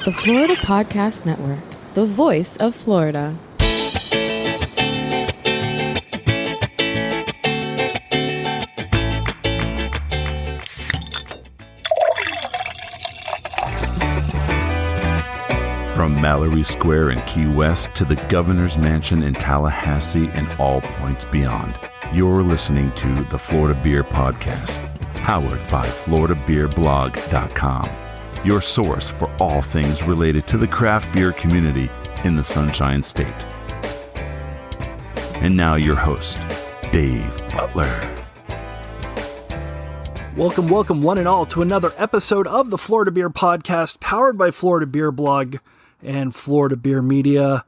The Florida Podcast Network, the voice of Florida. From Mallory Square in Key West to the Governor's Mansion in Tallahassee and all points beyond, you're listening to the Florida Beer Podcast, powered by FloridaBeerBlog.com, your source for all things related to the craft beer community in the Sunshine State. And now your host, Dave Butler. Welcome, one and all, to another episode of the Florida Beer Podcast, powered by Florida Beer Blog and Florida Beer Media,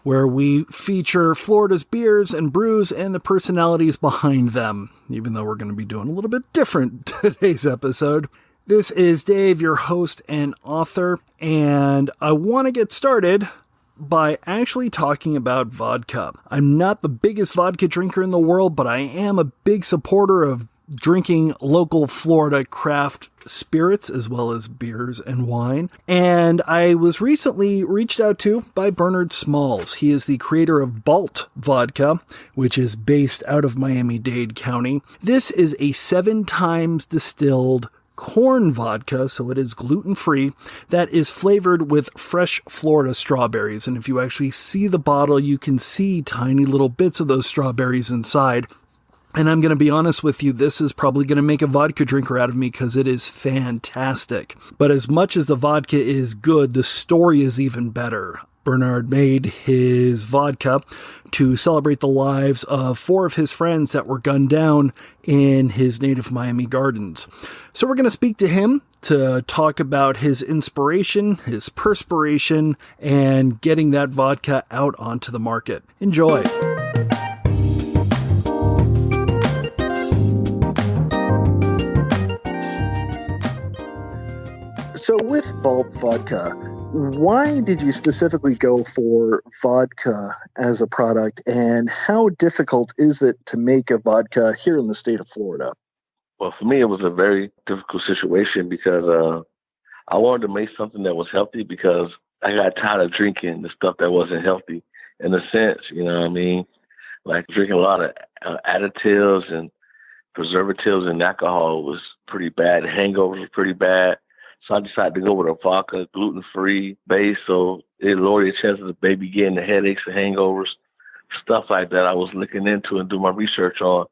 where we feature Florida's beers and brews and the personalities behind them, even though we're going to be doing a little bit different today's episode. This is Dave, your host and author, and I want to get started by actually talking about vodka. I'm not the biggest vodka drinker in the world, but I am a big supporter of drinking local Florida craft spirits as well as beers and wine. And I was recently reached out to by Bernard Smalls. He is the creator of BALT Vodka, which is based out of Miami-Dade County. This is a 7 times distilled corn vodka, so it is gluten-free, that is flavored with fresh Florida strawberries. And if you actually see the bottle, you can see tiny little bits of those strawberries inside. And I'm going to be honest with you, this is probably going to make a vodka drinker out of me because it is fantastic. But as much as the vodka is good, the story is even better. Bernard made his vodka to celebrate the lives of 4 of his friends that were gunned down in his native Miami gardens. So we're going to speak to him to talk about his inspiration, his perspiration, and getting that vodka out onto the market. Enjoy. So with BALT Vodka, why did you specifically go for vodka as a product, and how difficult is it to make a vodka here in the state of Florida? Well, for me, it was a very difficult situation because I wanted to make something that was healthy because I got tired of drinking the stuff that wasn't healthy in a sense, you know what I mean? Like drinking a lot of additives and preservatives and alcohol was pretty bad. Hangovers were pretty bad. So I decided to go with a vodka, gluten-free base, so it lowered your chances of baby getting the headaches and hangovers, stuff like that I was looking into and do my research on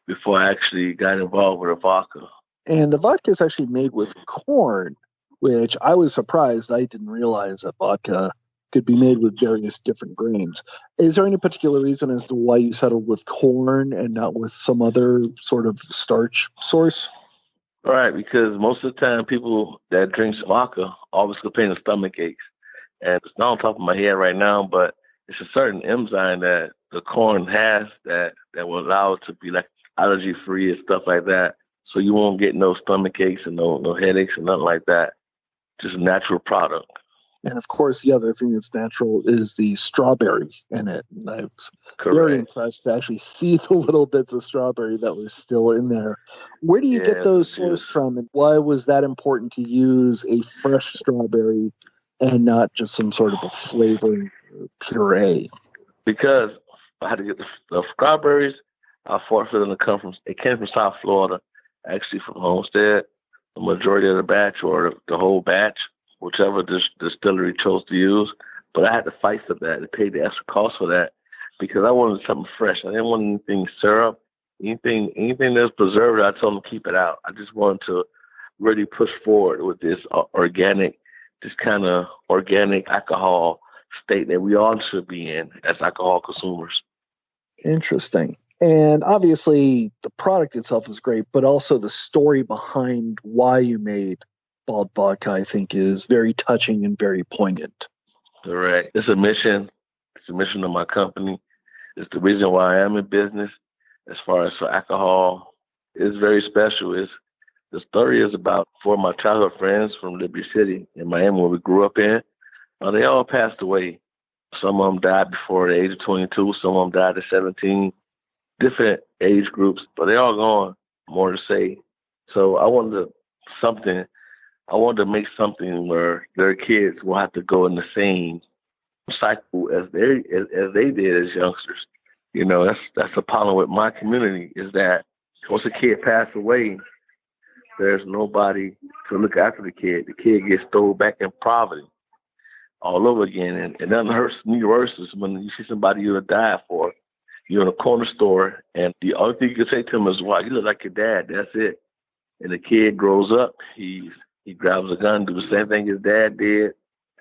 before I actually got involved with a vodka. And the vodka is actually made with corn, which I was surprised. I didn't realize that vodka could be made with various different grains. Is there any particular reason as to why you settled with corn and not with some other sort of starch source? Right, because most of the time people that drink vodka always complain of stomach aches. And it's not on top of my head right now, but it's a certain enzyme that the corn has that will allow it to be like allergy-free and stuff like that. So you won't get no stomach aches and no headaches and nothing like that. Just a natural product. And of course, the other thing that's natural is the strawberry in it. And I was very impressed to actually see the little bits of strawberry that were still in there. Where do you get those sourced from, and why was that important to use a fresh strawberry and not just some sort of a flavoring puree? Because I had to get the strawberries. I fortunate them to come from. It came from South Florida, actually from Homestead. The majority of the batch, or the whole batch, whichever distillery chose to use. But I had to fight for that and pay the extra cost for that because I wanted something fresh. I didn't want anything syrup, anything that's preserved. I told them to keep it out. I just wanted to really push forward with this organic, this kind of organic alcohol state that we all should be in as alcohol consumers. Interesting. And obviously the product itself is great, but also the story behind why you made BALT Vodka, I think, is very touching and very poignant. Correct. It's a mission. It's a mission of my company. It's the reason why I am in business. As far as for alcohol, it's very special. The story is about 4 of my childhood friends from Liberty City in Miami, where we grew up in. They all passed away. Some of them died before the age of 22. Some of them died at 17. Different age groups, but they all gone, more to say. So I wanted something I wanted to make something where their kids will have to go in the same cycle as they did as youngsters. You know, that's the problem with my community is that once a kid passes away, there's nobody to look after the kid. The kid gets thrown back in poverty all over again. And nothing hurts me worse is when you see somebody you would die for. You're in a corner store, and the only thing you can say to him is, wow, you look like your dad. That's it. And the kid grows up. He grabs a gun, do the same thing his dad did,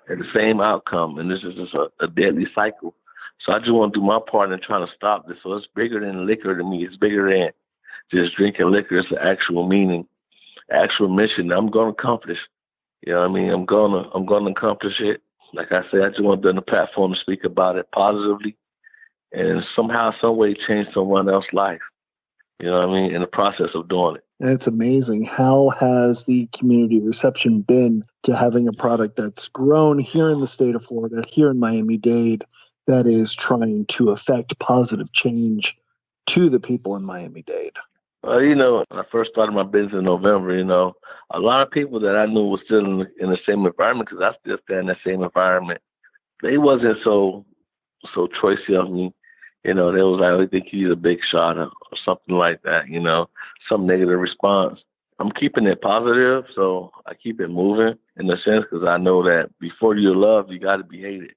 and the same outcome. And this is just a deadly cycle. So I just want to do my part in trying to stop this. So it's bigger than liquor to me. It's bigger than just drinking liquor. It's an actual meaning, actual mission that I'm going to accomplish. You know what I mean? I'm going to accomplish it. Like I said, I just want to be on the platform to speak about it positively and somehow, some way change someone else's life. You know what I mean? In the process of doing it. And it's amazing. How has the community reception been to having a product that's grown here in the state of Florida, here in Miami-Dade, that is trying to affect positive change to the people in Miami-Dade? You know, when I first started my business in November, you know, a lot of people that I knew were still in the same environment because I still stay in that same environment. They wasn't so choicy of me. You know, they was like, I think he's a big shot or something like that, you know, some negative response. I'm keeping it positive, so I keep it moving in a sense because I know that before you're loved, you got to be hated.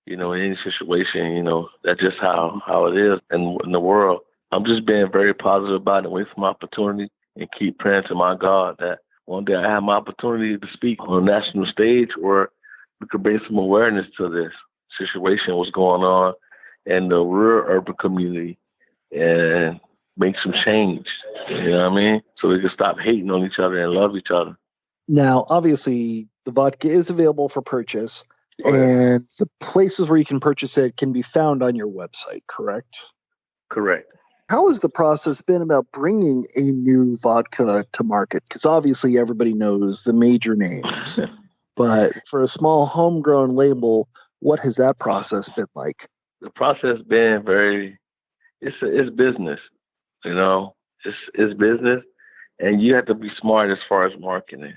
You know, in any situation, you know, that's just how it is in the world. I'm just being very positive about it, wait for my opportunity, and keep praying to my God that one day I have my opportunity to speak on a national stage where we could bring some awareness to this situation, what's going on in the rural urban community, and make some change. You know what I mean? So we can stop hating on each other and love each other. Now, obviously, the vodka is available for purchase, and the places where you can purchase it can be found on your website, correct? Correct. How has the process been about bringing a new vodka to market? Because obviously everybody knows the major names, but for a small homegrown label, what has that process been like? The process been it's business, you know, it's business, and you have to be smart as far as marketing.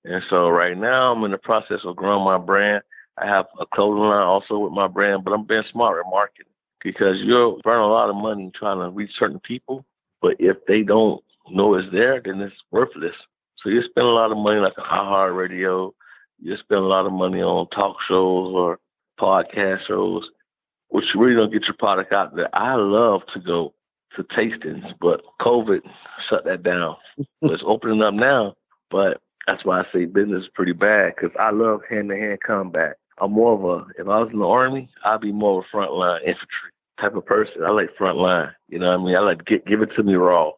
And so right now I'm in the process of growing my brand. I have a clothing line also with my brand, but I'm being smart at marketing because you'll burn a lot of money trying to reach certain people, but if they don't know it's there, then it's worthless. So you spend a lot of money like an iHeartRadio, you spend a lot of money on talk shows or podcast shows, which really don't get your product out there. I love to go to tastings, but COVID shut that down. So it's opening up now, but that's why I say business is pretty bad because I love hand-to-hand combat. I'm more of if I was in the Army, I'd be more of a frontline infantry type of person. I like frontline, you know what I mean? I like give it to me raw.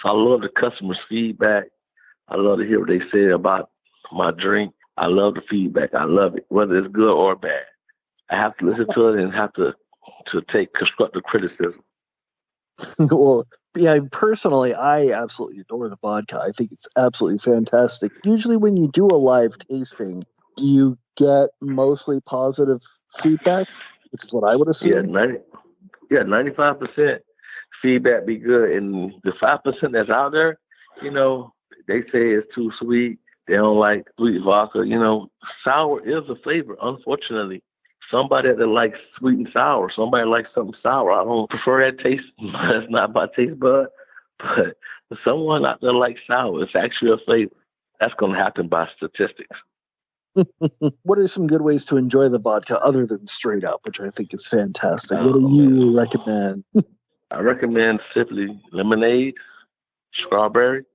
So I love the customer's feedback. I love to hear what they say about my drink. I love the feedback. I love it, whether it's good or bad. I have to listen to it and have to take constructive criticism. Well, yeah, personally, I absolutely adore the vodka. I think it's absolutely fantastic. Usually when you do a live tasting, do you get mostly positive feedback, which is what I would assume? 95% feedback be good. And the 5% that's out there, you know, they say it's too sweet. They don't like sweet vodka. You know, sour is a flavor, unfortunately. Somebody that likes sweet and sour. Somebody likes something sour. I don't prefer that taste. That's not my taste bud. But someone out there likes sour. It's actually a flavor. That's going to happen by statistics. What are some good ways to enjoy the vodka other than straight up, which I think is fantastic? What do you recommend? I recommend simply lemonade, strawberry.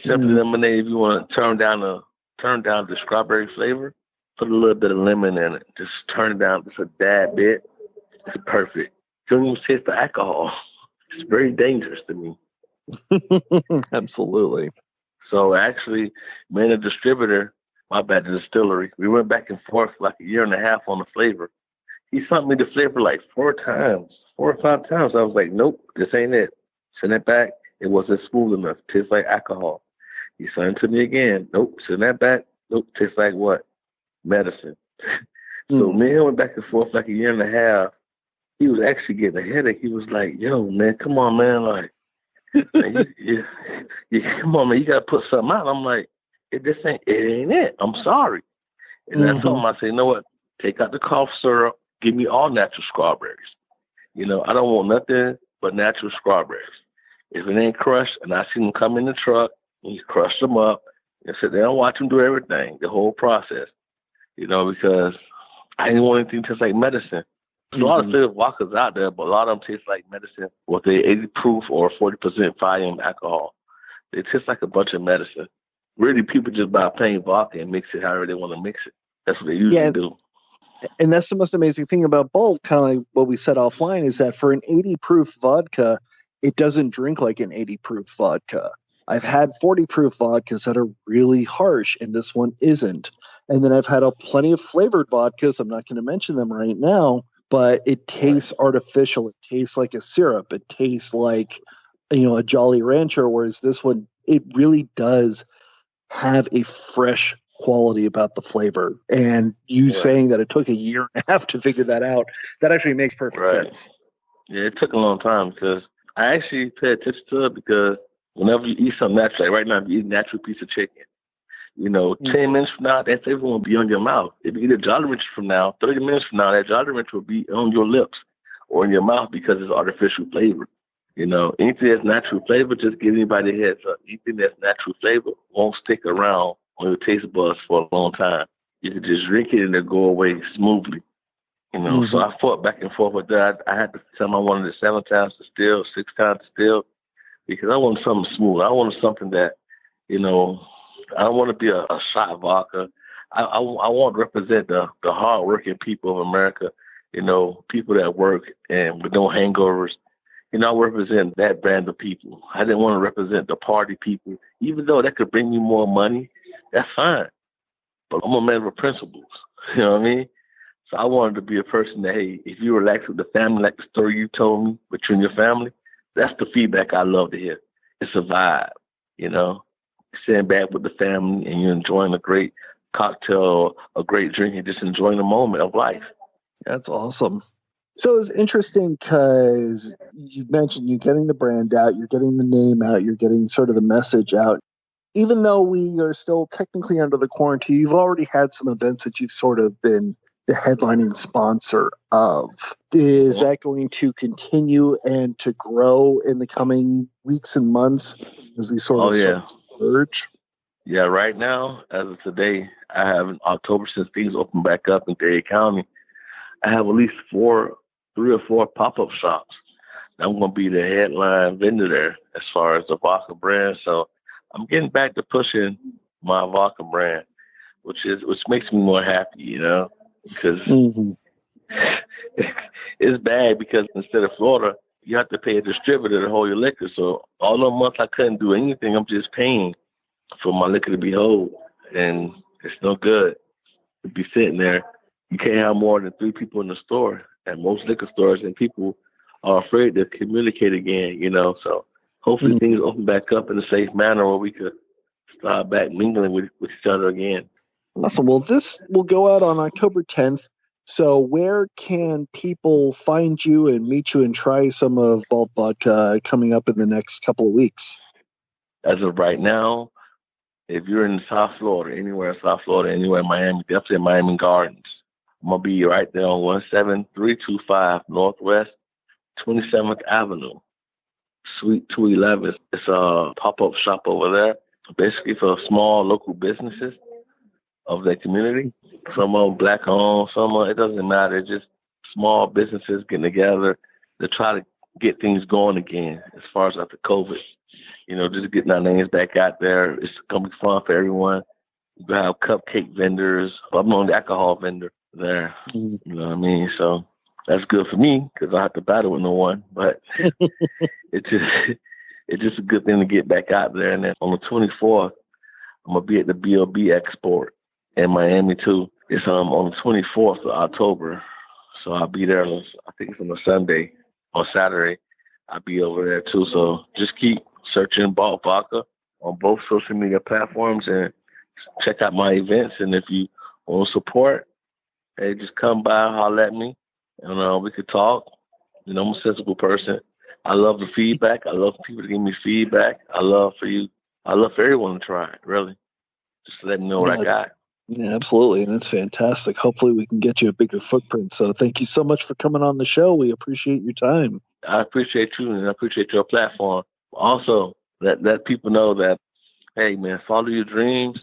Simply lemonade if you want to turn down the strawberry flavor. Put a little bit of lemon in it. Just turn it down just a tad bit. It's perfect. You don't even taste the alcohol. It's very dangerous to me. Absolutely. So actually, me and the distributor, the distillery, we went back and forth like a year and a half on the flavor. He sent me the flavor like 4 or 5 times. I was like, nope, this ain't it. Send it back. It wasn't smooth enough. Tastes like alcohol. He sent it to me again. Nope, send that back. Nope, tastes like what? Medicine. So me and him went back and forth like a year and a half. He was actually getting a headache. He was like, yo, man, come on, man. Like, man, come on, man, you got to put something out. I'm like, it ain't it. I'm sorry. And I told him, I said, you know what? Take out the cough syrup. Give me all natural strawberries. I don't want nothing but natural strawberries. If it ain't crushed, and I see them come in the truck, and he crushed them up, and sit there and watch them do everything, the whole process, because I didn't want anything to taste like medicine. There's a lot of flavored vodkas out there, but a lot of them taste like medicine with a 80 proof or 40% volume alcohol. They taste like a bunch of medicine. Really, people just buy plain vodka and mix it however they want to mix it. That's what they usually do. And that's the most amazing thing about BALT, kind of like what we said offline, is that for an 80 proof vodka, it doesn't drink like an 80 proof vodka. I've had 40 proof vodkas that are really harsh, and this one isn't. And then I've had plenty of flavored vodkas. I'm not going to mention them right now, but it tastes artificial. It tastes like a syrup. It tastes like, a Jolly Rancher, whereas this one, it really does have a fresh quality about the flavor. And you saying that it took a year and a half to figure that out, that actually makes perfect sense. Yeah, it took a long time because I actually pay attention to it, because whenever you eat something natural, like right now, if you eat a natural piece of chicken, 10 minutes from now, that flavor won't be on your mouth. If you eat a Jolly Rancher from now, 30 minutes from now, that Jolly Rancher will be on your lips or in your mouth because it's artificial flavor. Anything that's natural flavor, just give anybody a heads up. Anything that's natural flavor won't stick around on your taste buds for a long time. You can just drink it and it'll go away smoothly. So I fought back and forth with that. I had to tell them I wanted it 7 times distilled, 6 times distilled, because I wanted something smooth. I wanted something that, I don't want to be a shot vodka. I want to represent the hardworking people of America, people that work and with no hangovers. I represent that brand of people. I didn't want to represent the party people, even though that could bring me more money. That's fine. But I'm a man of principles. You know what I mean? So I wanted to be a person that, hey, if you relax with the family, like the story you told me, but you and your family, that's the feedback I love to hear. It's a vibe, sitting back with the family and you're enjoying a great cocktail, a great drink, and just enjoying the moment of life. That's awesome. So it's interesting because you mentioned you're getting the brand out, you're getting the name out, you're getting sort of the message out. Even though we are still technically under the quarantine, you've already had some events that you've sort of been the headlining sponsor of. Is that going to continue and to grow in the coming weeks and months as we sort of merge? Yeah, right now, as of today, I have in October, since things open back up in Dade County, I have at least 3 or 4 pop-up shops. I'm going to be the headline vendor there as far as the vodka brand. So I'm getting back to pushing my vodka brand, which makes me more happy, because it's bad, because instead of Florida, you have to pay a distributor to hold your liquor. So all the months I couldn't do anything, I'm just paying for my liquor to be whole, and it's no good to be sitting there. You can't have more than 3 people in the store at most liquor stores, and people are afraid to communicate again, So hopefully things open back up in a safe manner where we could start back mingling with each other again. Awesome. Well, this will go out on October 10th. So where can people find you and meet you and try some of BALT Vodka coming up in the next couple of weeks? As of right now, if you're in South Florida, anywhere in South Florida, anywhere in Miami, definitely in Miami Gardens, I'm going to be right there on 17325 Northwest 27th Avenue, Suite 211. It's a pop-up shop over there, basically for small local businesses of the community. Some of them black-owned, some of it doesn't matter. Just small businesses getting together to try to get things going again as far as after COVID. Just getting our names back out there. It's going to be fun for everyone. You have cupcake vendors. I'm on the alcohol vendor there. You know what I mean? So that's good for me because I have to battle with no one. But it's just a good thing to get back out there. And then on the 24th, I'm going to be at the BLB Export in Miami too. It's on the 24th of October. So I'll be there. I think it's on a Sunday or Saturday. I'll be over there too. So just keep searching BALT Vodka on both social media platforms and check out my events. And if you want to support, hey, just come by and holler at me, and we could talk. I'm a sensible person. I love the feedback. I love people to give me feedback. I love for everyone to try it, really. just let me know what I got. Yeah, absolutely. And it's fantastic. Hopefully we can get you a bigger footprint. So thank you so much for coming on the show. We appreciate your time. I appreciate you, and I appreciate your platform. Also, let people know that, hey, man, follow your dreams.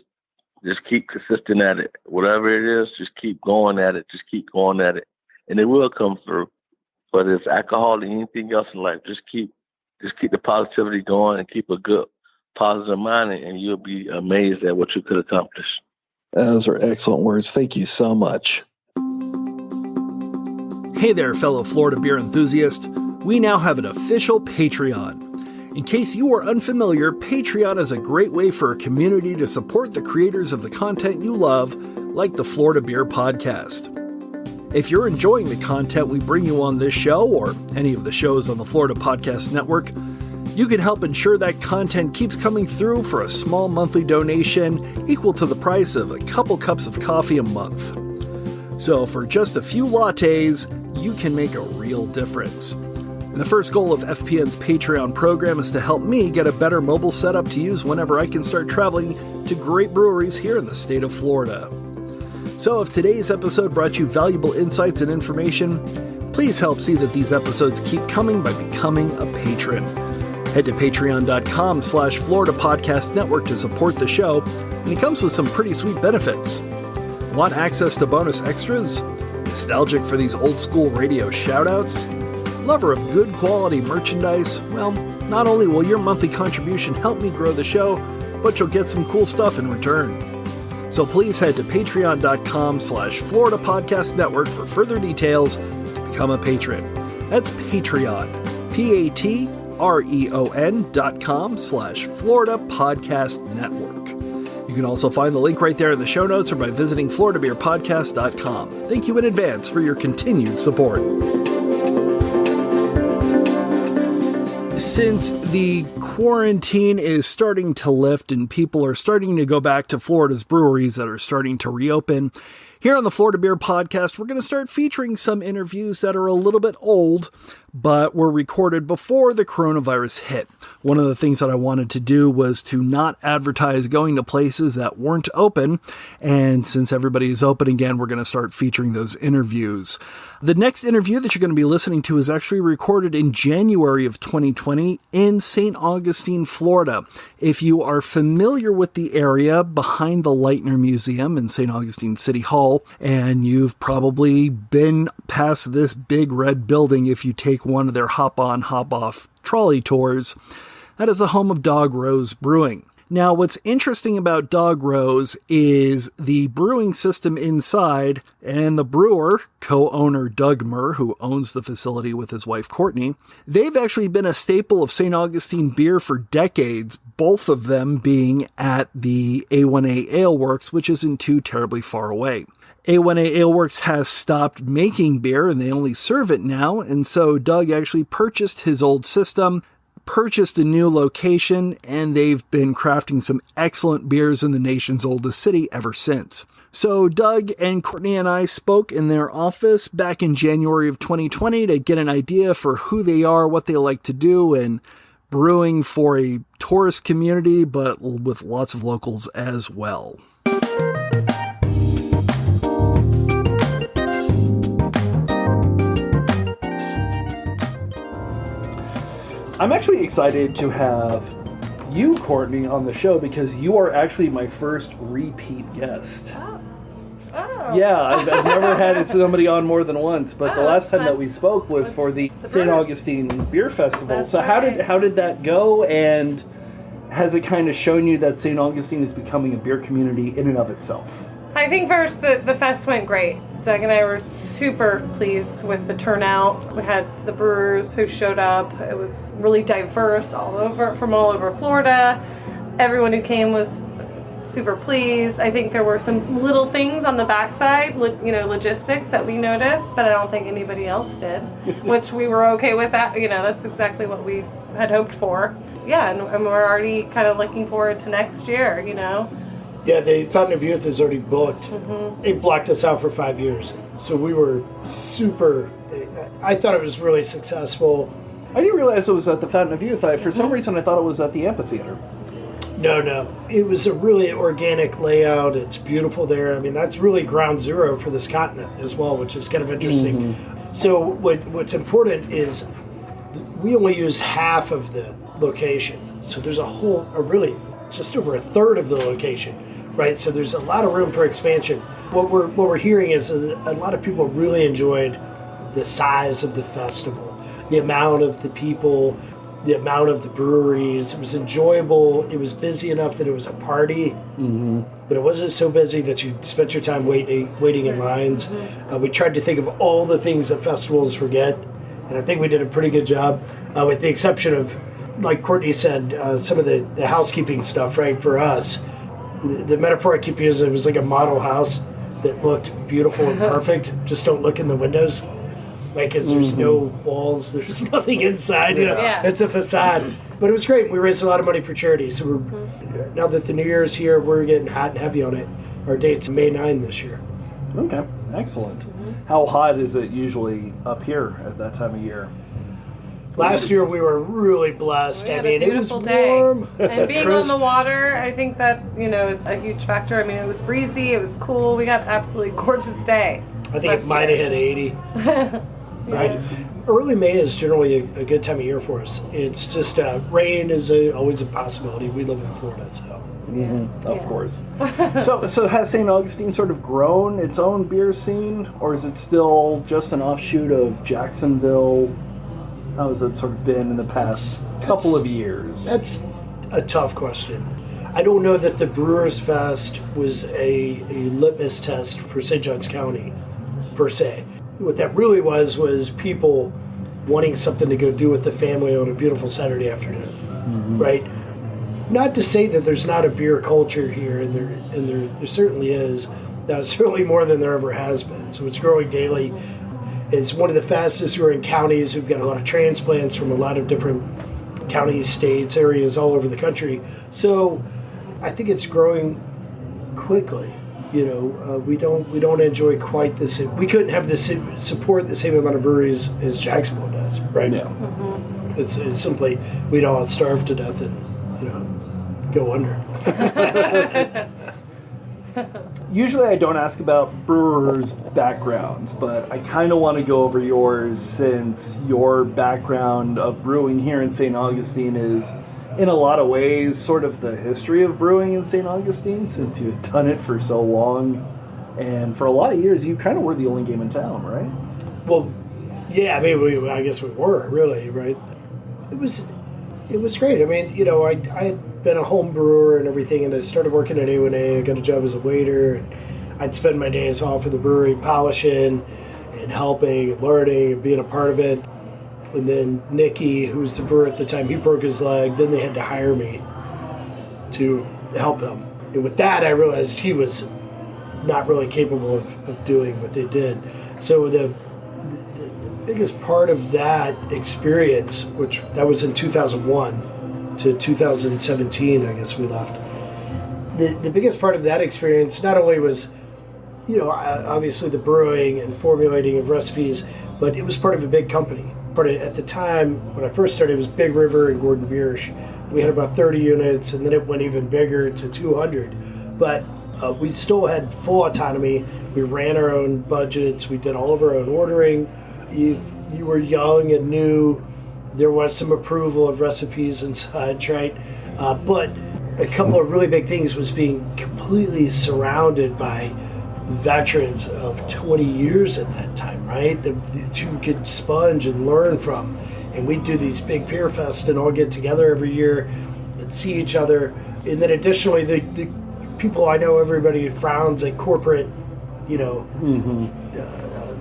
Just keep consistent at it. Whatever it is, just keep going at it. Just keep going at it. And it will come through. Whether it's alcohol or anything else in life, just keep the positivity going and keep a good, positive mind, and you'll be amazed at what you could accomplish. Those are excellent words. Thank you so much. Hey there, fellow Florida beer enthusiast. We now have an official Patreon. In case you are unfamiliar, Patreon is a great way for a community to support the creators of the content you love, like the Florida Beer Podcast. If you're enjoying the content we bring you on this show or any of the shows on the Florida Podcast Network, you can help ensure that content keeps coming through for a small monthly donation equal to the price of a couple cups of coffee a month. So for just a few lattes, you can make a real difference. And the first goal of FPN's Patreon program is to help me get a better mobile setup to use whenever I can start traveling to great breweries here in the state of Florida. So if today's episode brought you valuable insights and information, please help see that these episodes keep coming by becoming a patron. Head to patreon.com/Florida Podcast Network to support the show, and it comes with some pretty sweet benefits. Want access to bonus extras? Nostalgic for these old school radio shoutouts? Lover of good quality merchandise? Well, not only will your monthly contribution help me grow the show, but you'll get some cool stuff in return. So please head to patreon.com/Florida Podcast Network for further details to become a patron. That's Patreon, patreon.com/Florida Podcast Network. You can also find the link right there in the show notes or by visiting floridabeerpodcast.com. Thank you in advance for your continued support. Since the quarantine is starting to lift and people are starting to go back to Florida's breweries that are starting to reopen, here on the Florida Beer Podcast, we're going to start featuring some interviews that are a little bit old, but were recorded before the coronavirus hit. One of the things that I wanted to do was to not advertise going to places that weren't open, and since everybody is open again, we're going to start featuring those interviews. The next interview that you're going to be listening to is actually recorded in January of 2020 in St. Augustine, Florida. If you are familiar with the area behind the Lightner Museum in St. Augustine City Hall, and you've probably been past this big red building if you take one of their hop-on, hop-off trolley tours, that is the home of Dog Rose Brewing. Now, what's interesting about Dog Rose is the brewing system inside, and the brewer, co-owner Doug Murr, who owns the facility with his wife Courtney, they've actually been a staple of St. Augustine beer for decades, both of them being at the A1A Ale Works, which isn't too terribly far away. A1A Ale Works has stopped making beer and they only serve it now, and so Doug actually purchased his old system, purchased a new location, and they've been crafting some excellent beers in the nation's oldest city ever since. So Doug and Courtney and I spoke in their office back in January of 2020 to get an idea for who they are, what they like to do, and brewing for a tourist community, but with lots of locals as well. I'm actually excited to have you, Courtney, on the show because you are actually my first repeat guest. Oh. Yeah, I've never had somebody on more than once, but the last time that we spoke was for the St. Augustine Beer Festival. That's so right. how did that go, and has it kind of shown you that St. Augustine is becoming a beer community in and of itself? I think first the fest went great. Doug and I were super pleased with the turnout. We had the brewers who showed up. It was really diverse from all over Florida. Everyone who came was super pleased. I think there were some little things on the backside, logistics that we noticed, but I don't think anybody else did, which we were okay with that. That's exactly what we had hoped for. Yeah, and we're already kind of looking forward to next year, Yeah, the Fountain of Youth is already booked. Mm-hmm. They blocked us out for 5 years. So we were I thought it was really successful. I didn't realize it was at the Fountain of Youth. For some reason, I thought it was at the amphitheater. No. It was a really organic layout. It's beautiful there. I mean, that's really ground zero for this continent as well, which is kind of interesting. Mm-hmm. So what's important is we only use half of the location. So there's really just over a third of the location, right? So there's a lot of room for expansion. What we're hearing is a lot of people really enjoyed the size of the festival, the amount of the people, the amount of the breweries. It was enjoyable. It was busy enough that it was a party, but it wasn't so busy that you spent your time waiting in lines. We tried to think of all the things that festivals forget, and I think we did a pretty good job, with the exception of, like Courtney said, some of the housekeeping stuff, right, for us. The metaphor I keep using was like a model house that looked beautiful and perfect. Just don't look in the windows. Like, because there's no walls, there's nothing inside. It's a facade. But it was great. We raised a lot of money for charity. So now that the New Year's here, we're getting hot and heavy on it. Our date's May 9 this year. Okay, excellent. How hot is it usually up here at that time of year? Last year we were really blessed. I mean, it was warm. And being on the water, I think that, is a huge factor. I mean, it was breezy, it was cool. We got an absolutely gorgeous day. I think it might have hit 80. Nice. Early May is generally a good time of year for us. It's just rain is always a possibility. We live in Florida, so. Of course. So has St. Augustine sort of grown its own beer scene, or is it still just an offshoot of Jacksonville? How has it sort of been in the past couple of years? That's a tough question. I don't know that the Brewers Fest was a litmus test for St. Johns County, per se. What that really was people wanting something to go do with the family on a beautiful Saturday afternoon, right? Not to say that there's not a beer culture here, and there certainly is. That's certainly more than there ever has been. So it's growing daily. It's one of the fastest growing counties. We've got a lot of transplants from a lot of different counties, states, areas all over the country. So I think it's growing quickly. We don't enjoy quite the same. We couldn't have support the same amount of breweries as Jacksonville does, right? Yeah. It's simply we'd all starve to death and go under. Usually I don't ask about brewers' backgrounds, but I kind of want to go over yours, since your background of brewing here in St. Augustine is, in a lot of ways, sort of the history of brewing in St. Augustine, since you had done it for so long. And for a lot of years, you kind of were the only game in town, right? Well, yeah, I mean, I guess we were, really, right? It was great. I mean, I had been a home brewer and everything, and I started working at A1A. I got a job as a waiter, and I'd spend my days off at the brewery polishing and helping and learning and being a part of it. And then Nicky, who was the brewer at the time, he broke his leg. Then they had to hire me to help them. And with that, I realized he was not really capable of doing what they did. So the biggest part of that experience, which that was in 2001 to 2017, I guess we left. The biggest part of that experience not only was, obviously the brewing and formulating of recipes, but it was part of a big company. At the time, when I first started, it was Big River and Gordon Biersch. We had about 30 units, and then it went even bigger to 200. But we still had full autonomy. We ran our own budgets. We did all of our own ordering. You were young and new. There was some approval of recipes and such, right? But a couple of really big things was being completely surrounded by veterans of 20 years at that time, right? That you could sponge and learn from. And we'd do these big beer fests and all get together every year and see each other. And then additionally, the people, I know everybody frowns at corporate,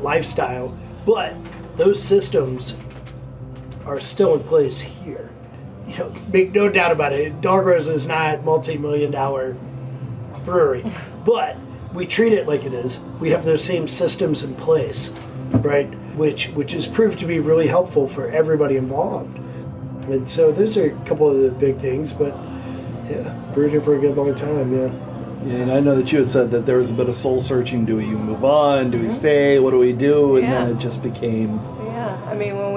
lifestyle, but those systems are still in place here. Make no doubt about it. Dog Rose is not multi-million-dollar brewery, but we treat it like it is. We have those same systems in place, right? Which has proved to be really helpful for everybody involved. And so those are a couple of the big things, but yeah, brewed here for a good long time, yeah. Yeah, and I know that you had said that there was a bit of soul searching. Do we move on? Do we stay? What do we do? And then it just became... Yeah, I I mean, when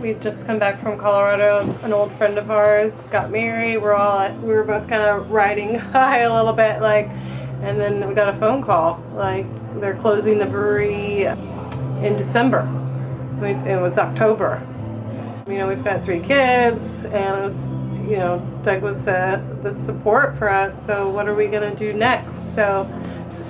we just come back from Colorado, an old friend of ours got married. We were both kind of riding high a little bit, and then we got a phone call, they're closing the brewery in December. It was October. We've got 3 kids, and it was, Doug was the support for us. So what are we gonna do next? So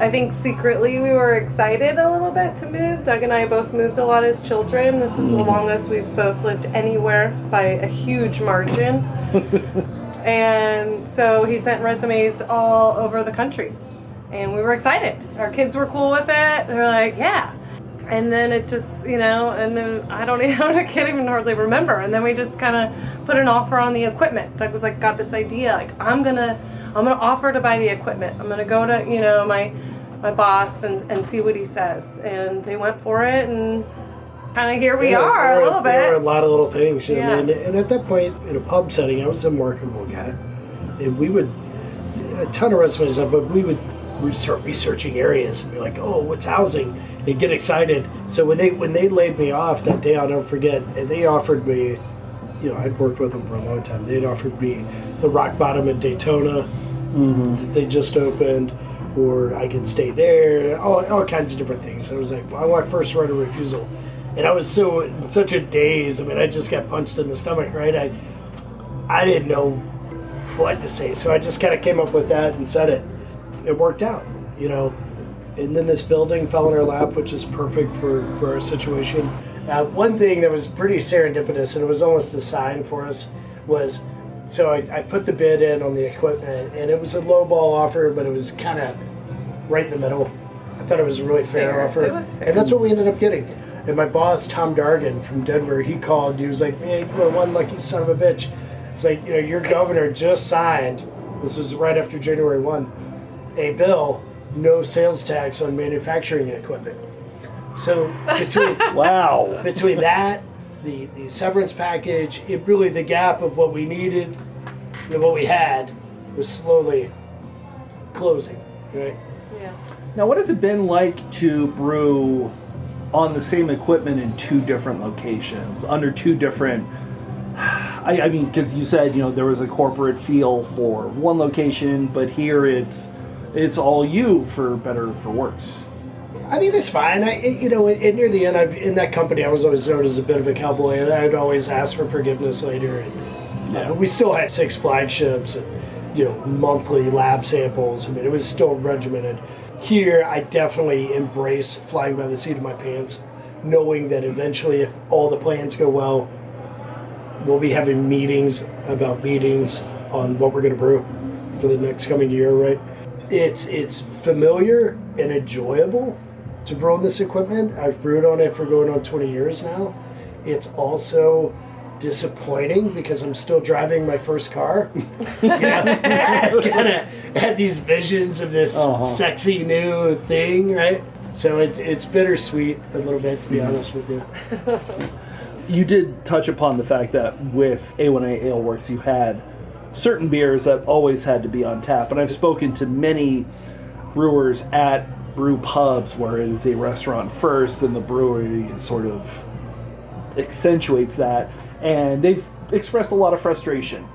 I think secretly we were excited a little bit to move. Doug and I both moved a lot as children. This is the longest we've both lived anywhere by a huge margin. And so he sent resumes all over the country. And we were excited. Our kids were cool with it. They were like, yeah. And then it just, and then I can't even hardly remember. And then we just kind of put an offer on the equipment. Doug was got this idea, I'm gonna offer to buy the equipment. I'm gonna go to, my boss and see what he says. And they went for it, and kind of here we are a little bit. There were a lot of little things, Yeah. And at that point, in a pub setting, I was a marketable guy. And we would, a ton of resumes up, but we'd start researching areas and be like, oh, what's housing? And get excited. So when they laid me off that day, I'll never forget, and they offered me, I'd worked with them for a long time. They'd offered me the Rock Bottom in Daytona that they just opened, or I could stay there, all kinds of different things. And I was like, well, I want first right of refusal. And I was in such a daze. I just got punched in the stomach, right? I didn't know what to say. So I just kind of came up with that and said it. It worked out, And then this building fell in our lap, which is perfect for our situation. One thing that was pretty serendipitous, and it was almost a sign for us, was, so I put the bid in on the equipment, and it was a low ball offer, but it was kind of right in the middle. I thought it was a really fair offer. It was fair. And that's what we ended up getting. And my boss, Tom Dargan from Denver, he called. He was like, man, you are one lucky son of a bitch. It's like, your governor just signed, this was right after January 1, a bill, no sales tax on manufacturing equipment. So between that, the severance package, the gap of what we needed and what we had was slowly closing, right? Yeah. Now, what has it been like to brew on the same equipment in 2 different locations, under 2 different... because you said, there was a corporate feel for one location, but here it's all you, for better or for worse. It's fine. Near the end, in that company, I was always known as a bit of a cowboy, and I'd always ask for forgiveness later. And we still had 6 flagships and, monthly lab samples. It was still regimented. Here, I definitely embrace flying by the seat of my pants, knowing that eventually, if all the plans go well, we'll be having meetings on what we're going to brew for the next coming year, right? It's familiar and enjoyable to brew on this equipment. I've brewed on it for going on 20 years now. It's also disappointing because I'm still driving my first car. I kind of had these visions of this sexy new thing, right? So it's bittersweet a little bit, to be honest with you. You did touch upon the fact that with A1A Ale Works, you had certain beers that always had to be on tap. And I've spoken to many brewers at brew pubs where it is a restaurant first and the brewery sort of accentuates that. And they've expressed a lot of frustration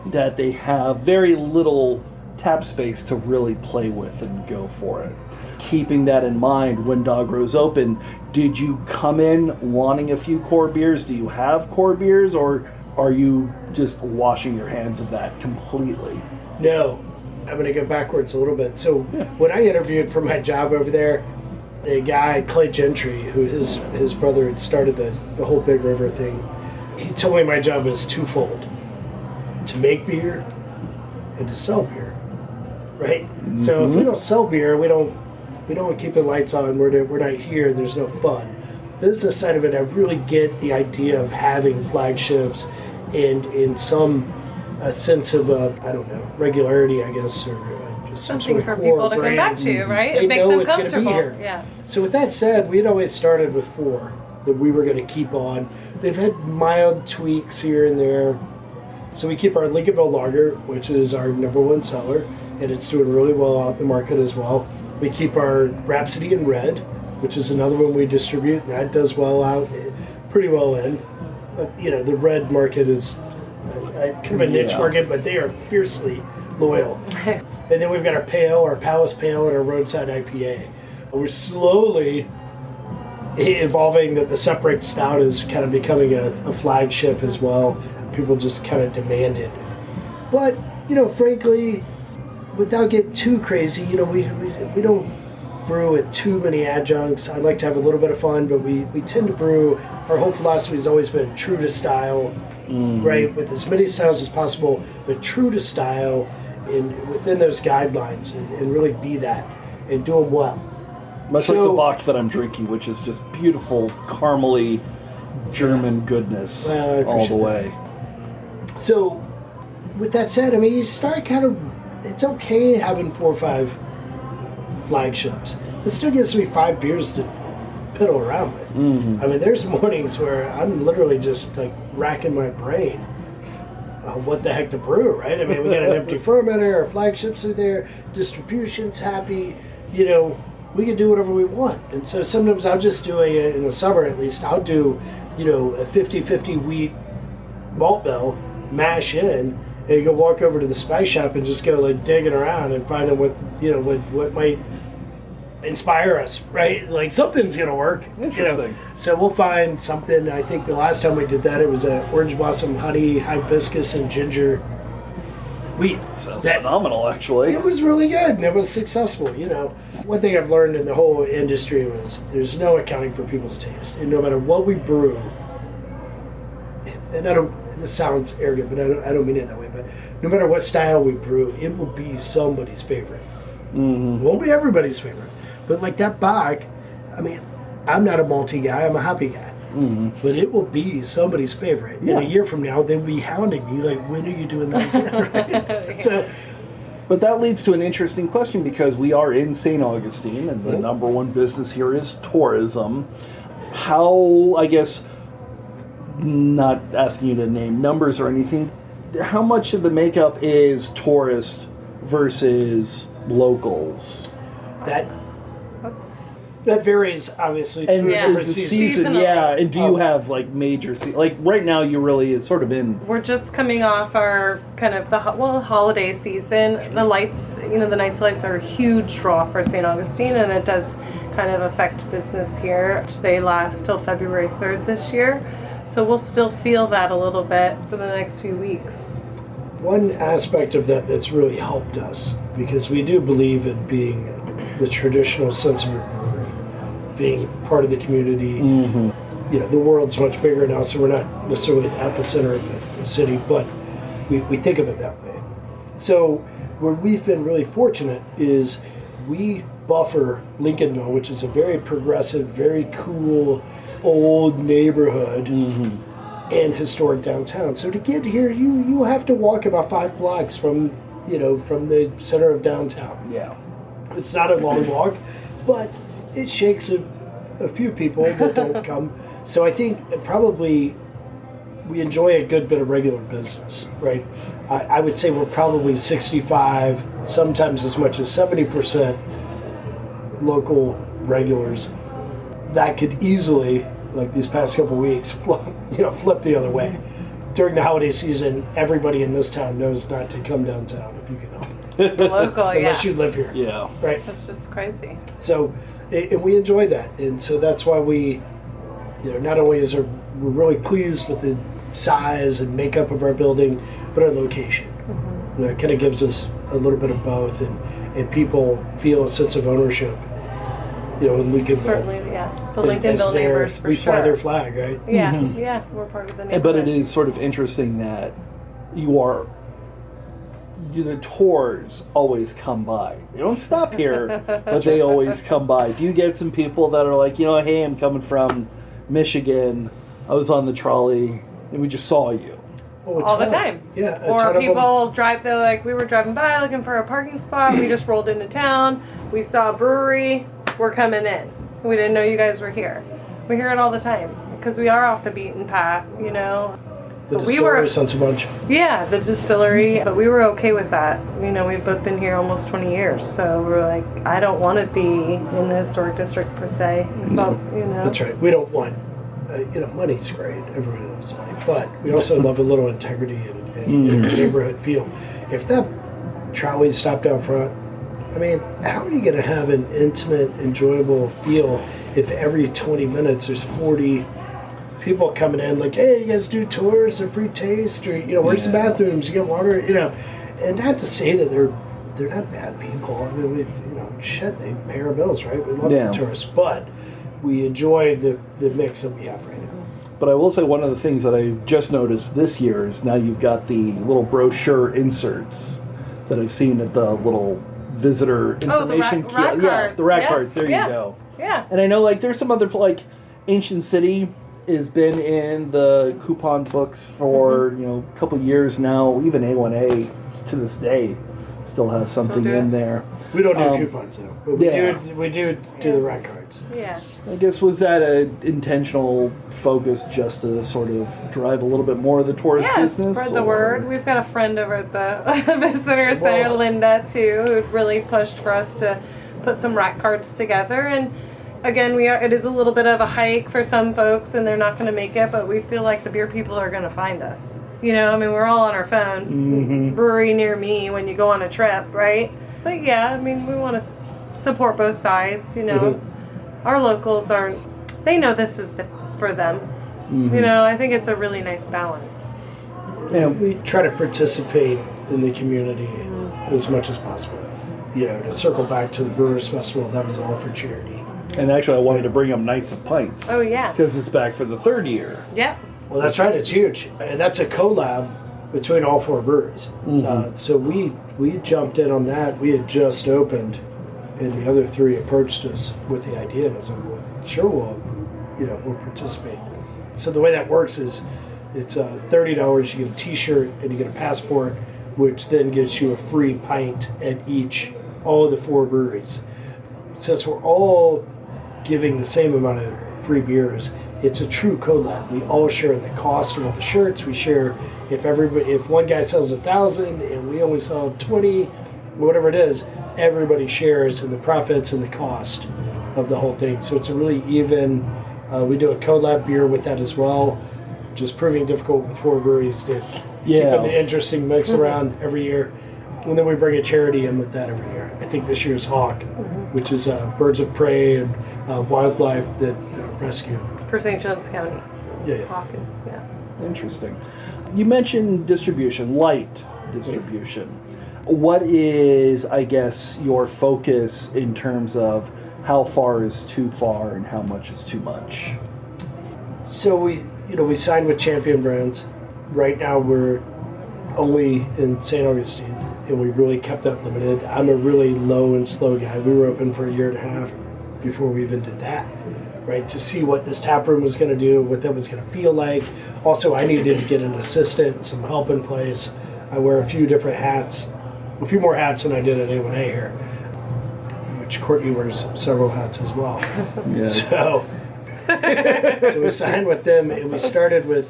that they have very little tap space to really play with and go for it. Keeping that in mind, when Dog Rose opened, did you come in wanting a few core beers? Do you have core beers, or are you just washing your hands of that completely? No. I'm going to go backwards a little bit. So when I interviewed for my job over there, a guy, Clay Gentry, who his brother had started the whole Big River thing, he told me my job was twofold: to make beer and to sell beer, right? Mm-hmm. So if we don't sell beer, we don't keep the lights on. We're not here. There's no fun. Business side of it, I really get the idea of having flagships and in some sense of regularity, I guess, or just some something sort of for people to core come back brand. to, right? They It makes know them it's gonna be comfortable. here. Yeah. So with that said, we'd always started with 4 that we were going to keep on. They've had mild tweaks here and there. So we keep our Lincolnville lager, which is our #1 seller, and it's doing really well out in the market as well. We keep our Rhapsody in Red, which is another one we distribute, and that does well out. pretty well in. But, the red market is kind of a niche market, but they are fiercely loyal. And then we've got our Palace Pale, and our Roadside IPA. We're slowly evolving that the separate stout is kind of becoming a flagship as well. People just kind of demand it. But, frankly, without getting too crazy, we don't brew with too many adjuncts. I like to have a little bit of fun, but we tend to brew. Our whole philosophy has always been true to style, right? With as many styles as possible, but true to style and within those guidelines and really be that and do them well. Much like the Bock that I'm drinking, which is just beautiful, caramely German goodness all the way. So, with that said, you start it's okay having 4 or 5 flagships. It still gives me 5 beers to piddle around with. There's mornings where I'm literally just racking my brain on what the heck to brew, right? We got an empty fermenter, our flagships are there, distribution's happy, we can do whatever we want. And so sometimes I'll just do in the summer at least, I'll do, a 50-50 wheat malt bill, mash in, and you go walk over to the spice shop and just go digging around and finding what might inspire us, right? Something's gonna work. Interesting. So we'll find something. I think the last time we did that, it was an orange blossom honey, hibiscus, and ginger wheat. Sounds phenomenal, actually. It was really good, and it was successful. One thing I've learned in the whole industry was there's no accounting for people's taste, and no matter what we brew, and this sounds arrogant, but I don't mean it that way, but no matter what style we brew, it will be somebody's favorite. It won't be everybody's favorite. But that Bock, I'm not a malty guy, I'm a hoppy guy. But it will be somebody's favorite. Yeah. And a year from now, they'll be hounding me, when are you doing that again? Right? But that leads to an interesting question, because we are in St. Augustine, and the number one business here is tourism. How, I guess, not asking you to name numbers or anything, how much of the makeup is tourist versus locals? That varies, obviously, through different season. Yeah, and do you have major right now? You really it's sort of in. We're just coming off our kind of holiday season. The lights, the Nights Lights are a huge draw for St. Augustine, and it does kind of affect business here. They last till February 3rd this year, so we'll still feel that a little bit for the next few weeks. One aspect of that's really helped us, because we do believe in being the traditional sense of being part of the community. The world's much bigger now, so we're not necessarily the epicenter of the city, but we think of it that way. So where we've been really fortunate is we buffer Lincolnville, which is a very progressive, very cool, old neighborhood and historic downtown. So to get here, you have to walk about 5 blocks from the center of downtown. Yeah. It's not a long walk, but it shakes a few people that don't come. So I think probably we enjoy a good bit of regular business, right? I would say we're probably 65, sometimes as much as 70% local regulars. That could easily, these past couple of weeks, flip the other way. During the holiday season, everybody in this town knows not to come downtown if you can help it. It's a local, Unless you live here. Yeah. Right? That's just crazy. So, and we enjoy that. And so that's why we, not only we're really pleased with the size and makeup of our building, but our location. It kind of gives us a little bit of both, and people feel a sense of ownership. In Lincolnville. Certainly, yeah. The Lincolnville neighbors, for sure. We fly their flag, right? Yeah, yeah, we're part of the neighborhood. But it is sort of interesting that the tours always come by. They don't stop here, but they always come by. Do you get some people that are like, hey, I'm coming from Michigan, I was on the trolley, and we just saw you? All the time. Yeah. Or people drive, they're like, we were driving by looking for a parking spot, we just rolled into town, we saw a brewery, we're coming in. We didn't know you guys were here. We hear it all the time, because we are off the beaten path, The distillery sounds a bunch. Yeah, the distillery, but we were okay with that. We've both been here almost 20 years, so we're like, I don't want to be in the historic district per se. But, That's right. We don't want money's great. Everybody loves money. But we also love a little integrity and neighborhood feel. If that trolley stopped out front, I mean, how are you going to have an intimate, enjoyable feel if every 20 minutes there's 40 people coming in like, hey, you guys do tours or free taste or, where's the bathrooms? You get water, And not to say that they're not bad people. I mean, they pay our bills, right? We love the tourists, but we enjoy the mix that we have right now. But I will say one of the things that I just noticed this year is now you've got the little brochure inserts that I've seen at the little visitor information the rack cards. The rack cards. There you go. Yeah. And I know there's some other Ancient City has been in the coupon books for a couple years now. Even A1A to this day still has something in there. We don't do coupons though, but we do the rack cards. Yeah. I guess was that an intentional focus just to sort of drive a little bit more of the tourist business? Spread the word. We've got a friend over at the visitor center, Linda, too, who really pushed for us to put some rack cards together. And again, it is a little bit of a hike for some folks, and they're not going to make it, but we feel like the beer people are going to find us. We're all on our phone. Brewery near me when you go on a trip, right? But yeah, we want to support both sides, Our locals they know this is for them. I think it's a really nice balance. Yeah, we try to participate in the community as much as possible. To circle back to the Brewers Festival, that was all for charity. And actually, I wanted to bring up Nights of Pints. Oh, yeah. Because it's back for the third year. Yep. Well, that's right. It's huge. And that's a collab between all four breweries. So we jumped in on that. We had just opened, and the other three approached us with the idea. And I was like, well, sure, we'll participate. So the way that works is it's $30. You get a T-shirt and you get a passport, which then gets you a free pint at all of the four breweries. Since we're all giving the same amount of free beers, it's a true collab. We all share the cost of all the shirts. We share if one guy sells 1,000 and we only sell 20, whatever it is, everybody shares in the profits and the cost of the whole thing. So it's a really even. We do a collab beer with that as well, just proving difficult with four breweries to keep an interesting mix around every year. And then we bring a charity in with that every year. I think this year's Hawk, which is Birds of Prey and wildlife that rescue. For St. John's County. Yeah. Hawk is, Interesting. You mentioned distribution, light distribution. What is, I guess, your focus in terms of how far is too far and how much is too much? So we signed with Champion Brands. Right now we're only in St. Augustine, and we really kept that limited. I'm a really low and slow guy. We were open for a year and a half before we even did that, right? To see what this tap room was going to do, what that was going to feel like. Also, I needed to get an assistant, some help in place. I wear a few different hats, a few more hats than I did at A1A here, which Courtney wears several hats as well. Yeah. So we signed with them, and we started with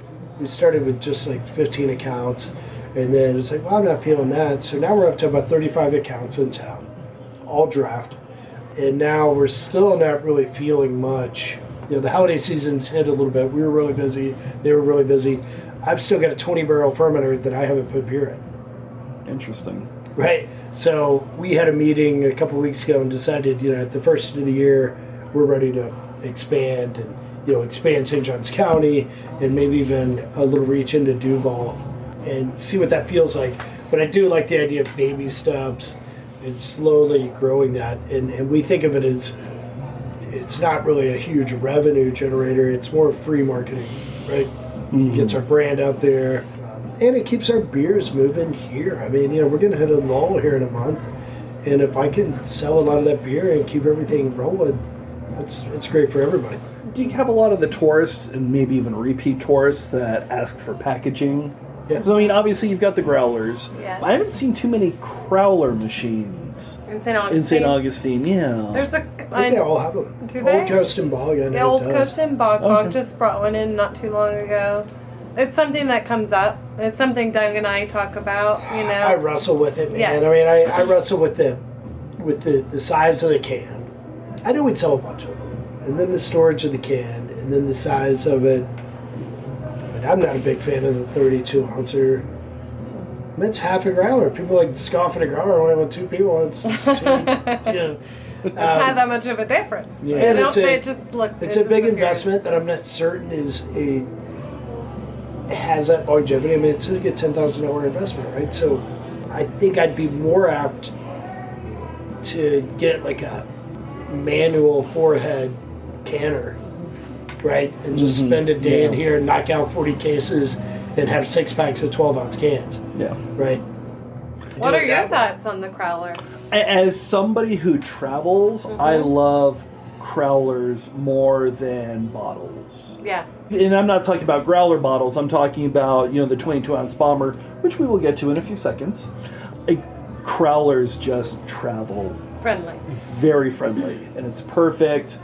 just like 15 accounts, and then it's like, well, I'm not feeling that. So now we're up to about 35 accounts in town, all draft, and now we're still not really feeling much. The holiday season's hit a little bit. We were really busy. They were really busy. I've still got a 20-barrel fermenter that I haven't put beer in. Interesting. Right. So we had a meeting a couple of weeks ago and decided, at the first of the year, we're ready to expand and, expand St. Johns County and maybe even a little reach into Duval and see what that feels like. But I do like the idea of baby steps and slowly growing that. And we think of it as it's not really a huge revenue generator. It's more free marketing, right? It gets our brand out there. And it keeps our beers moving here. I mean, we're going to hit a lull here in a month. And if I can sell a lot of that beer and keep everything rolling, it's great for everybody. Do you have a lot of the tourists and maybe even repeat tourists that ask for packaging? Yes. So, I mean, obviously you've got the growlers. Yeah. I haven't seen too many crowler machines in St. Augustine. in St. Augustine, yeah. There's I think they all have them. Do they? Old Coast and Bog, I know. Yeah, Old Coast and Bog. Okay. Bog just brought one in not too long ago. It's something that comes up. It's something Doug and I talk about, I wrestle with it, man. Yes. I mean, I wrestle with the size of the can. I know we'd sell a bunch of them. And then the storage of the can. And And then the size of it, but I'm not a big fan of the 32 ouncer. I mean, it's half a growler. People like to scoff at a growler only with 2 people. It's just too, It's not that much of a difference. Yeah. And And it's a big appears. investment that I'm not certain has that longevity. I mean, it's a good $10,000 investment, right? So I think I'd be more apt to get like a manual 4-head canner, right? And just spend a day in here and knock out 40 cases and have 6 packs of 12-ounce cans. Yeah. Right? What are your thoughts on the crowler? As somebody who travels, I love crowlers more than bottles. Yeah. And I'm not talking about growler bottles. I'm talking about, the 22-ounce bomber, which we will get to in a few seconds. Crowlers just travel Friendly. very friendly, and it's perfect.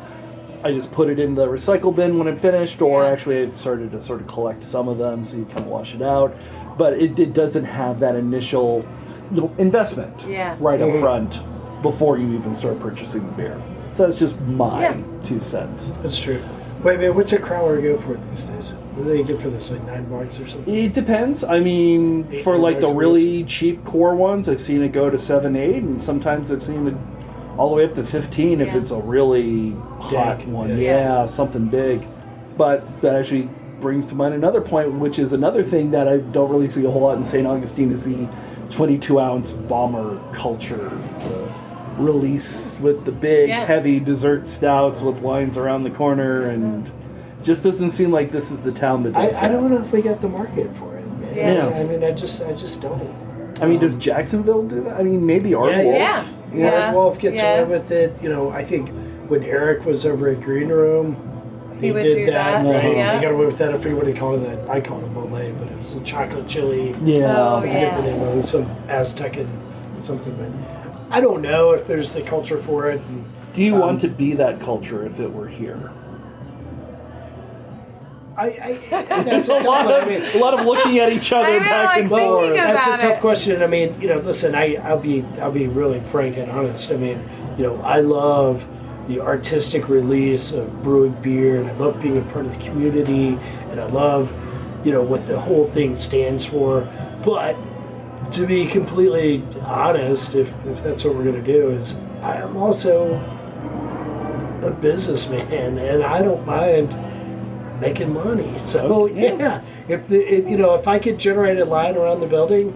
I just put it in the recycle bin when I'm finished, or actually I've started to sort of collect some of them so you can wash it out. But it doesn't have that initial investment right up front before you even start purchasing the beer. So that's just my 2 cents. That's true. Wait, man, what's a crowler go for these days? What do they get for this, like $9 or something? It depends. I mean, for like the really cheap core ones, I've seen it go to 7, 8, and sometimes I've seen it all the way up to 15 if it's a really hot one. Yeah, something big. But that actually brings to mind another point, which is another thing that I don't really see a whole lot in St. Augustine, is the 22-ounce bomber culture. The release with the big, heavy dessert stouts with lines around the corner, and just doesn't seem like this is the town that does I don't know if we got the market for it, man. Yeah. I mean, I just don't. I mean, does Jacksonville do that? I mean, maybe Art Wolf. Art Wolf gets away with it. I think when Eric was over at Green Room, he would did do that. right? Yeah. He got away with that. I forget what he called it. I called it mole, but it was a chocolate chili. Oh, I forget the name of it. Some Aztec something. But I don't know if there's the culture for it. Do you want to be that culture if it were here? That's a lot of looking at each other back and forth. That's a tough question. I mean, listen, I'll be really frank and honest. I mean, I love the artistic release of brewing beer, and I love being a part of the community, and I love, what the whole thing stands for. But to be completely honest, if that's what we're going to do, is I am also a businessman, and I don't mind making money. So if I could generate a line around the building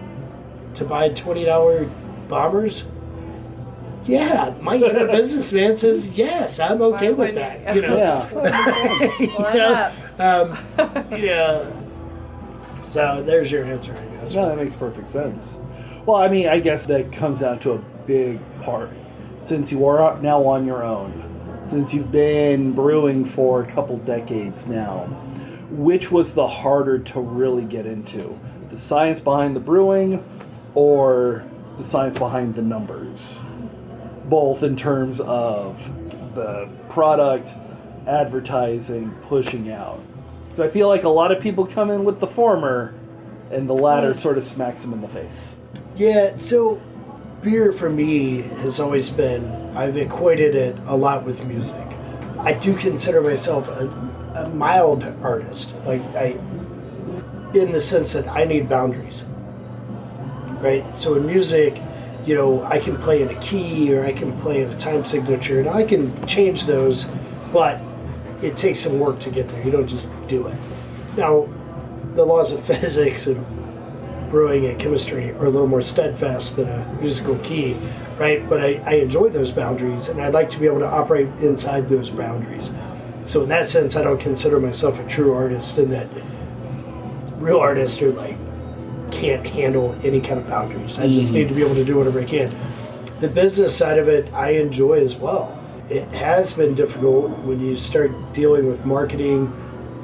to buy $20 bombers, my inner businessman says yes, I'm okay with that. So there's your answer, I guess. No, that makes perfect sense. Well, I mean, I guess that comes down to a big part. Since you are now on your own, since you've been brewing for a couple decades now, which was the harder to really get into? The science behind the brewing or the science behind the numbers? Both in terms of the product, advertising, pushing out. So I feel like a lot of people come in with the former, and the latter sort of smacks them in the face. Yeah, so beer for me has always been, I've equated it a lot with music. I do consider myself a mild artist, in the sense that I need boundaries, right? So in music, I can play in a key, or I can play in a time signature, and I can change those, but it takes some work to get there. You don't just do it. Now, the laws of physics and brewing and chemistry are a little more steadfast than a musical key, right? But I enjoy those boundaries, and I'd like to be able to operate inside those boundaries. So in that sense, I don't consider myself a true artist, in that real artists are can't handle any kind of boundaries. I just need to be able to do whatever I can. The business side of it, I enjoy as well. It has been difficult when you start dealing with marketing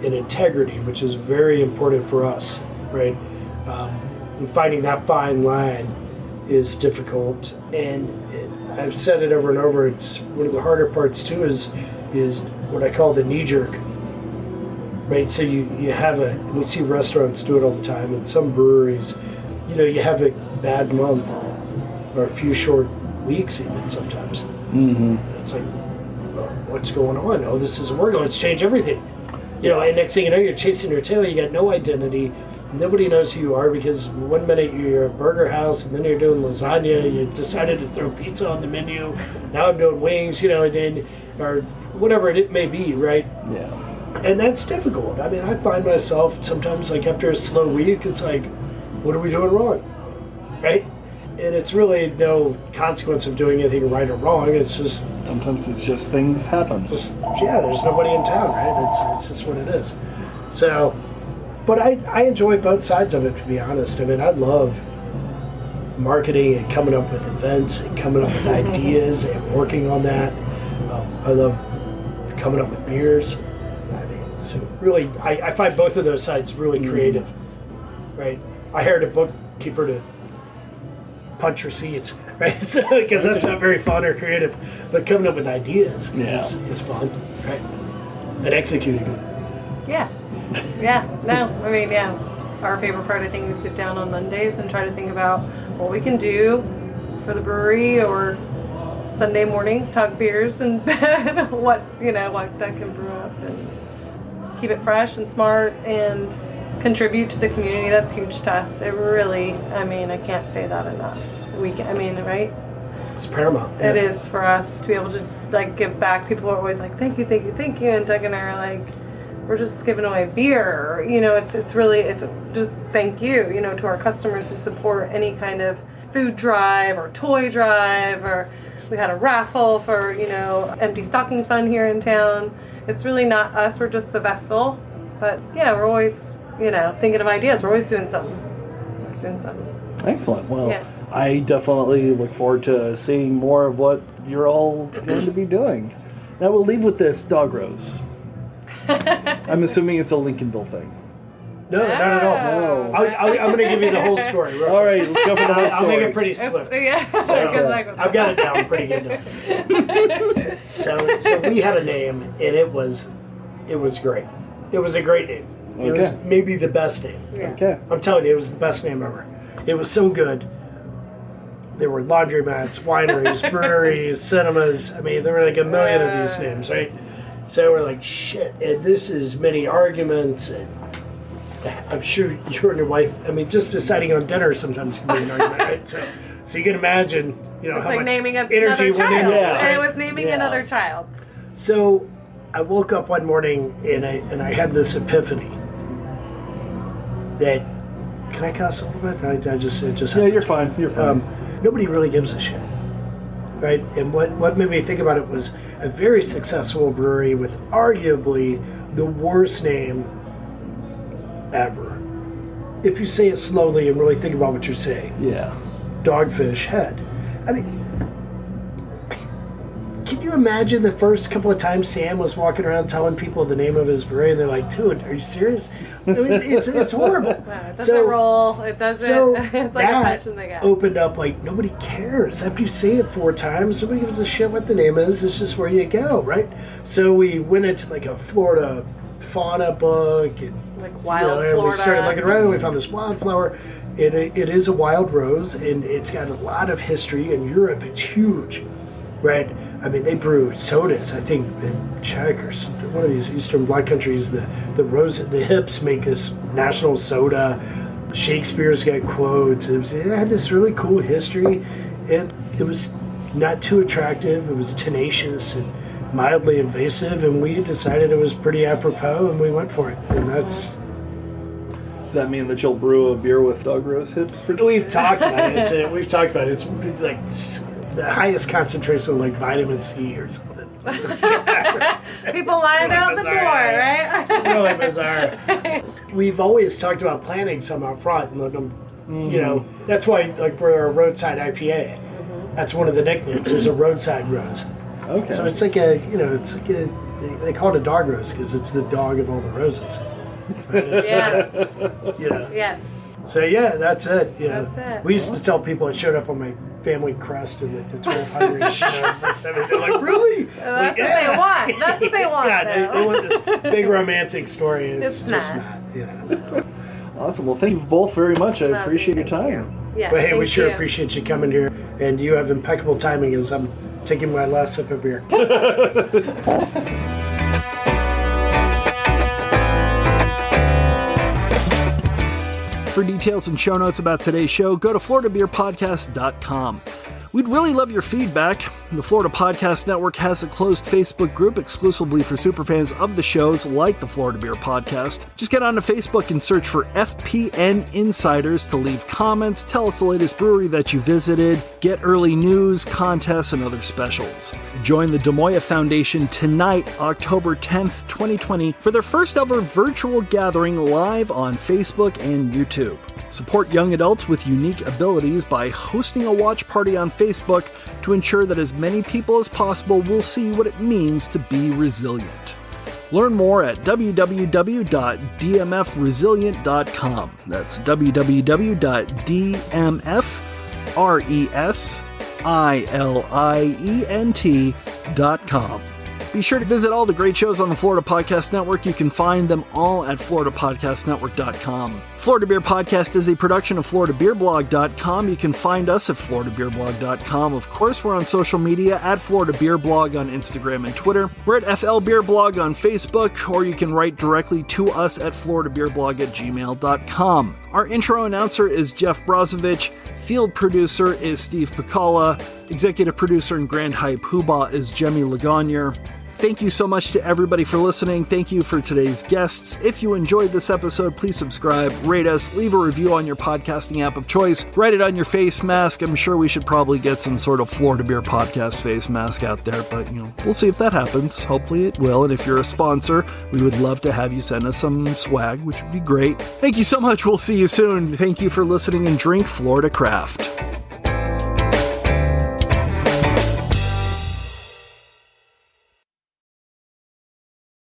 and integrity, which is very important for us, right? And finding that fine line is difficult. And I've said it over and over, it's one of the harder parts too is what I call the knee-jerk, right? So you have we see restaurants do it all the time, and some breweries, you have a bad month or a few short weeks even sometimes. Mm-hmm. It's like, well, what's going on? Oh, this isn't working. Let's change everything. You know, and next thing you know, you're chasing your tail. You got no identity. Nobody knows who you are because one minute you're a burger house and then you're doing lasagna. You decided to throw pizza on the menu. Now I'm doing wings, you know, and then, or whatever it may be, right? Yeah. And that's difficult. I mean, I find myself sometimes, like, after a slow week, it's like, what are we doing wrong? Right? And it's really no consequence of doing anything right or wrong. It's just... Sometimes it's just things happen. Just, yeah, there's nobody in town, right? It's just what it is. So, but I enjoy both sides of it, to be honest. I mean, I love marketing and coming up with events and coming up with ideas and working on that. I love coming up with beers. I mean, so really, I find both of those sides really creative, right? I hired a bookkeeper to punch receipts, right? So, because that's not very fun or creative, but coming up with ideas is fun, right? And executing them. Yeah. Yeah. No, I mean, yeah. It's our favorite part. I think we sit down on Mondays and try to think about what we can do for the brewery, or Sunday mornings talk beers in bed, what that can brew up and keep it fresh and smart and contribute to the community. That's huge to us. It really, I mean, I can't say that enough. Right? It's paramount. It is for us to be able to, like, give back. People are always like, thank you, thank you, thank you. And Doug and I are like, we're just giving away beer. You know, it's just thank you, you know, to our customers who support any kind of food drive or toy drive, or we had a raffle for, you know, empty stocking fund here in town. It's really not us. We're just the vessel. But yeah, we're always, you know, thinking of ideas. We're always doing something. Excellent. Well, yeah. I definitely look forward to seeing more of what you're all going to be doing. Now we'll leave with this Dog Rose. I'm assuming it's a Lincolnville thing. No, not at all. No. I'm going to give you the whole story. All right, let's go for the whole story. I'll make it pretty slick. So, Good luck with I've got it down pretty good now. So we had a name, and it was great. It was a great name. It was maybe the best name. Yeah. Okay. I'm telling you, it was the best name ever. It was so good. There were laundromats, wineries, breweries, cinemas. I mean, there were like a million of these names, right? So we're like, shit. And this is many arguments. And I'm sure you and your wife, I mean, just deciding on dinner sometimes can be an argument, right? So you can imagine, you know, it's how like much naming energy another went child. into this. And it was naming another child. So I woke up one morning and I had this epiphany that, can I cuss a little bit? I just Yeah, you're fine. You're fine. Nobody really gives a shit, right? And what made me think about it was a very successful brewery with arguably the worst name ever. If you say it slowly and really think about what you're saying. Yeah. Dogfish Head. I mean, can you imagine the first couple of times Sam was walking around telling people the name of his brewery, and they're like, dude, are you serious? I mean, it's horrible. It doesn't roll. It doesn't. So it's like a passion they got. Opened up, like, nobody cares. After you say it 4 times, nobody gives a shit what the name is. It's just where you go, right? So we went into like a Florida fauna book. And, like wild and Florida. we started looking around and we found this wildflower. It is a wild rose, and it's got a lot of history. In Europe, it's huge, right? I mean, they brew sodas. I think in Czech or something, one of these Eastern Bloc countries, the hips make this national soda. Shakespeare's got quotes. It had this really cool history, and it was not too attractive. It was tenacious and mildly invasive, and we decided it was pretty apropos, and we went for it. And that's. Does that mean that you'll brew a beer with Dog Rose hips? We've talked about it. It's like the highest concentration of like vitamin C or something. People lined out the door, right? It's really bizarre. We've always talked about planting some out front and letting them, you know, that's why, like, we're a roadside IPA. That's one of the nicknames, is a roadside rose. Okay. So it's like they call it a dog rose because it's the dog of all the roses. Yeah. You know. Yes. So yeah, that's it. You know, That's it. we used to tell people it showed up on my family crest and the 1200. They're like, really? That's what they want. That's what they want. Yeah, they want this big romantic story. It's just not. not. You know. Awesome. Well, thank you both very much. I Well, appreciate your thank time. Yeah, But hey, we thank sure you. appreciate you coming here, and you have impeccable timing as I'm taking my last sip of beer. For details and show notes about today's show, go to floridabeerpodcast.com. We'd really love your feedback. The Florida Podcast Network has a closed Facebook group exclusively for superfans of the shows like the Florida Beer Podcast. Just get onto Facebook and search for FPN Insiders to leave comments, tell us the latest brewery that you visited, get early news, contests, and other specials. Join the Demoya Foundation tonight, October 10th, 2020, for their first ever virtual gathering live on Facebook and YouTube. Support young adults with unique abilities by hosting a watch party on Facebook to ensure that as many people as possible will see what it means to be resilient. Learn more at www.dmfresilient.com. That's www.dmfresilient.com. Be sure to visit all the great shows on the Florida Podcast Network. You can find them all at floridapodcastnetwork.com. Florida Beer Podcast is a production of floridabeerblog.com. You can find us at floridabeerblog.com. Of course, we're on social media at Florida Beer Blog on Instagram and Twitter. We're at FL Beer Blog on Facebook, or you can write directly to us at floridabeerblog@gmail.com. Our intro announcer is Jeff Brozovich. Field producer is Steve Piccola. Executive producer and Grand Hype Hoobah is Jemmy Lagonier. Thank you so much to everybody for listening. Thank you for today's guests. If you enjoyed this episode, please subscribe, rate us, leave a review on your podcasting app of choice, write it on your face mask. I'm sure we should probably get some sort of Florida Beer Podcast face mask out there, but we'll see if that happens. Hopefully it will. And if you're a sponsor, we would love to have you send us some swag, which would be great. Thank you so much. We'll see you soon. Thank you for listening, and drink Florida Craft.